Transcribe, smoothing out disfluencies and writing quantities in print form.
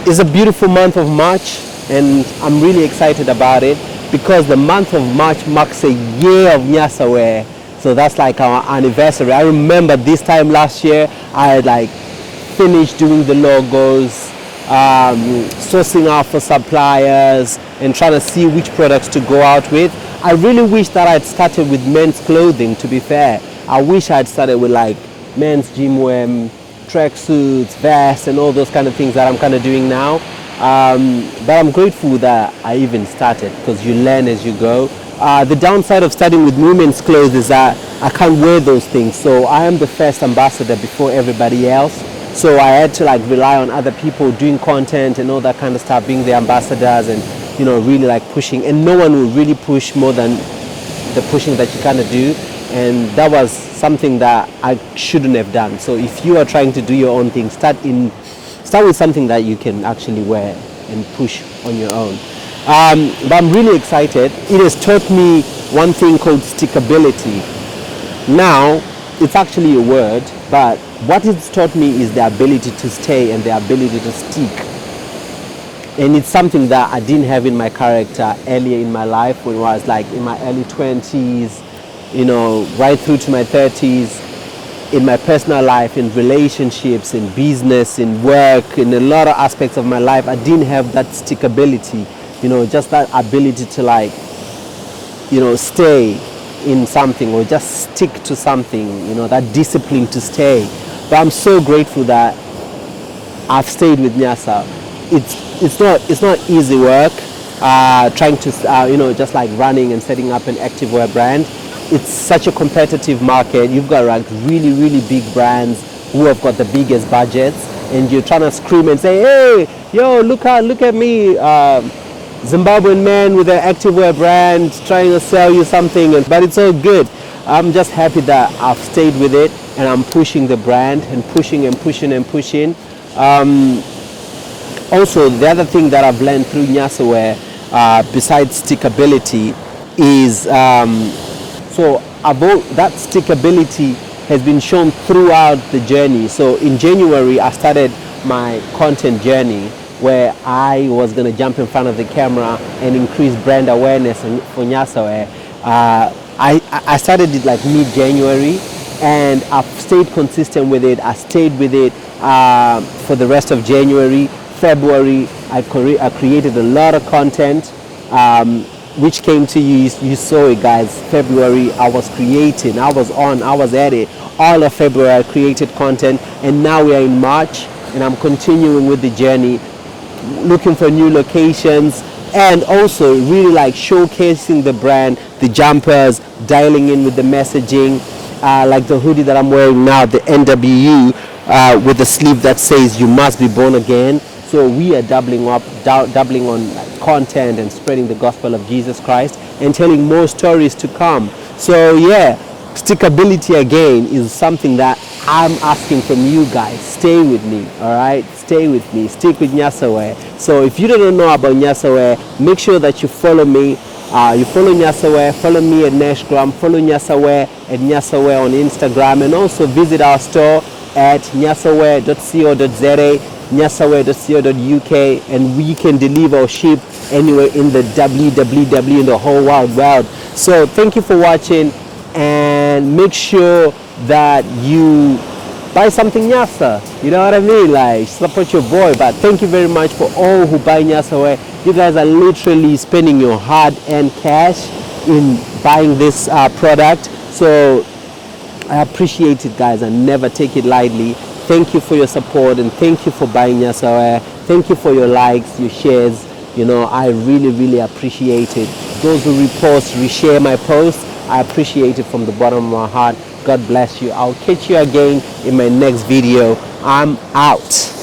it's a beautiful month of March, and I'm really excited about it because the month of March marks a year of Nyasa Wear. So that's like our anniversary. I remember this time last year, I had like finished doing the logos, sourcing out for suppliers, and trying to see which products to go out with. I really wish that I'd started with men's clothing, to be fair. I wish I'd started with like men's gym wear, tracksuits, vests, and all those kind of things that I'm kind of doing now. But I'm grateful that I even started, because you learn as you go. The downside of starting with women's clothes is that I can't wear those things. So I am the first ambassador before everybody else. So I had to like rely on other people doing content and all that kind of stuff, being the ambassadors and, you know, really like pushing. And no one will really push more than the pushing that you kind of do. And that was something that I shouldn't have done. So if you are trying to do your own thing, start with something that you can actually wear and push on your own. But I'm really excited. It has taught me one thing called stickability. Now, it's actually a word, but what it's taught me is the ability to stay and the ability to stick. And it's something that I didn't have in my character earlier in my life, when I was like in my early 20s, you know, right through to my 30s, in my personal life, in relationships, in business, in work, in a lot of aspects of my life. I didn't have that stickability, you know, just that ability to like, you know, stay in something or just stick to something, you know, that discipline to stay. But I'm so grateful that I've stayed with Nyasa. It's not easy work, trying to, you know, just like running and setting up an activewear brand. It's such a competitive market. You've got like really, really big brands who have got the biggest budgets, and you're trying to scream and say, hey, yo, look at me, Zimbabwean man with an activewear brand trying to sell you something. But it's all good. I'm just happy that I've stayed with it, and I'm pushing the brand and pushing and pushing and pushing. Also, the other thing that I've learned through Nyasa Wear, besides stickability, is so that stickability has been shown throughout the journey. So in January, I started my content journey where I was going to jump in front of the camera and increase brand awareness for Nyasa Wear. I started it like mid-January, and I've stayed consistent with it. I stayed with it for the rest of January. February, I created a lot of content, which came to you. You saw it, guys. February, I was creating. I was at it. All of February, I created content, and now we are in March, and I'm continuing with the journey, looking for new locations, and also really like showcasing the brand, the jumpers, dialing in with the messaging, like the hoodie that I'm wearing now, the NWU, with the sleeve that says "You must be born again." So we are doubling on content and spreading the gospel of Jesus Christ and telling more stories to come. So yeah, stickability again is something that I'm asking from you guys. Stay with me, all right? Stay with me. Stick with Nyasa Wear. So if you don't know about Nyasa Wear, make sure that you follow me. You follow Nyasa Wear, follow me at Nashgram, follow Nyasa Wear at Nyasa Wear on Instagram, and also visit our store at nyasawear.co.za, nyasawear.co.uk, and we can deliver or ship anywhere in the www in the whole wide world. So thank you for watching, and make sure that you buy something Nyasa. You know what I mean? Like, support your boy. But thank you very much for all who buy Nyasa Wear. You guys are literally spending your hard-earned cash in buying this product. So I appreciate it, guys. I never take it lightly. Thank you for your support, and thank you for buying Nyasa Wear. Thank you for your likes, your shares. You know, I really, really appreciate it. Those who repost, reshare my posts, I appreciate it from the bottom of my heart. God bless you. I'll catch you again in my next video. I'm out.